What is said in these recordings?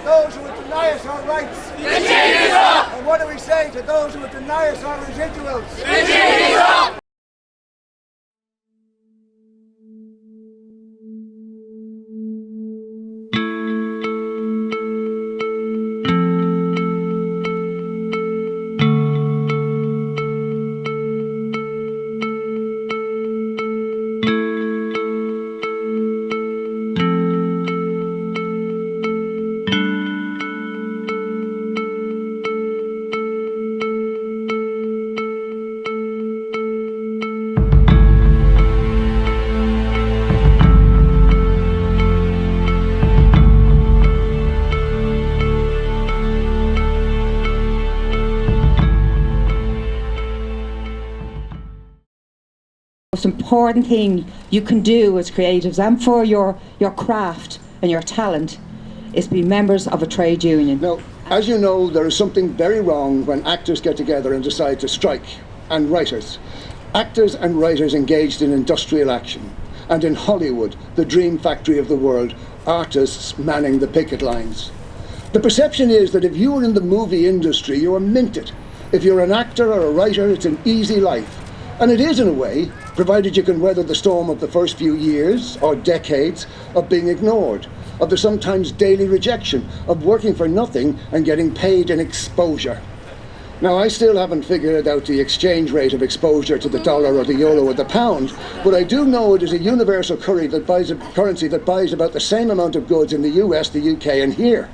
those who would deny us our rights? The chain is up! And what do we say to those who would deny us our residuals? The chain is up! Most important thing you can do as creatives and for your craft and your talent is be members of a trade union. Now, as you know, there is something very wrong when actors get together and decide to strike, and writers. Actors and writers engaged in industrial action, and in Hollywood, the dream factory of the world, artists manning the picket lines. The perception is that if you're in the movie industry, you are minted. If you're an actor or a writer, it's an easy life. And it is in a way, provided you can weather the storm of the first few years or decades of being ignored, of the sometimes daily rejection, of working for nothing and getting paid in exposure. Now, I still haven't figured out the exchange rate of exposure to the dollar or the euro or the pound, but I do know it is a universal currency that buys about the same amount of goods in the US, the UK and here.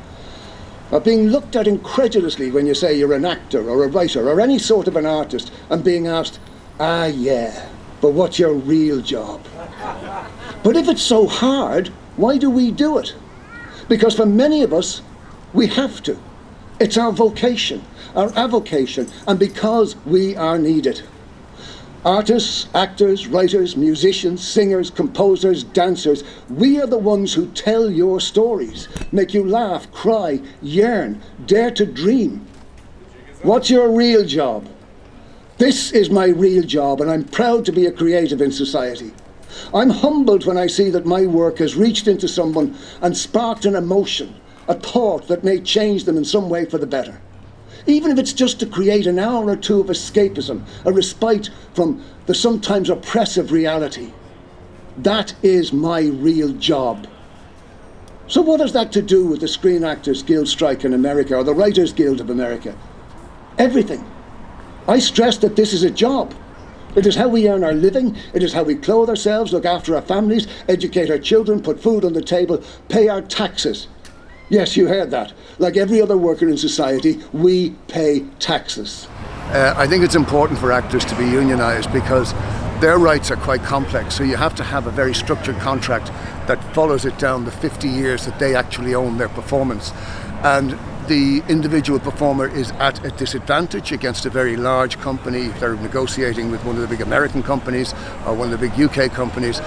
Being looked at incredulously when you say you're an actor or a writer or any sort of an artist and being asked, "Ah, yeah, but what's your real job?" But if it's so hard, why do we do it? Because for many of us, we have to. It's our vocation, our avocation, and because we are needed. Artists, actors, writers, musicians, singers, composers, dancers, we are the ones who tell your stories, make you laugh, cry, yearn, dare to dream. What's your real job? This is my real job, and I'm proud to be a creative in society. I'm humbled when I see that my work has reached into someone and sparked an emotion, a thought that may change them in some way for the better. Even if it's just to create an hour or two of escapism, a respite from the sometimes oppressive reality. That is my real job. So what has that to do with the Screen Actors Guild strike in America or the Writers Guild of America? Everything. I stress that this is a job. It is how we earn our living, it is how we clothe ourselves, look after our families, educate our children, put food on the table, pay our taxes. Yes, you heard that. Like every other worker in society, we pay taxes. I think it's important for actors to be unionised because their rights are quite complex, so you have to have a very structured contract that follows it down the 50 years that they actually own their performance. And the individual performer is at a disadvantage against a very large company. If they're negotiating with one of the big American companies or one of the big UK companies,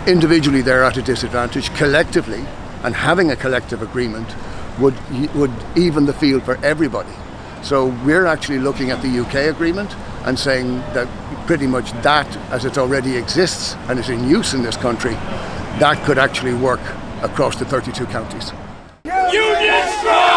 individually they're at a disadvantage. Collectively, and having a collective agreement would even the field for everybody. So we're actually looking at the UK agreement and saying that pretty much that, as it already exists and is in use in this country, that could actually work across the 32 counties. Union strike!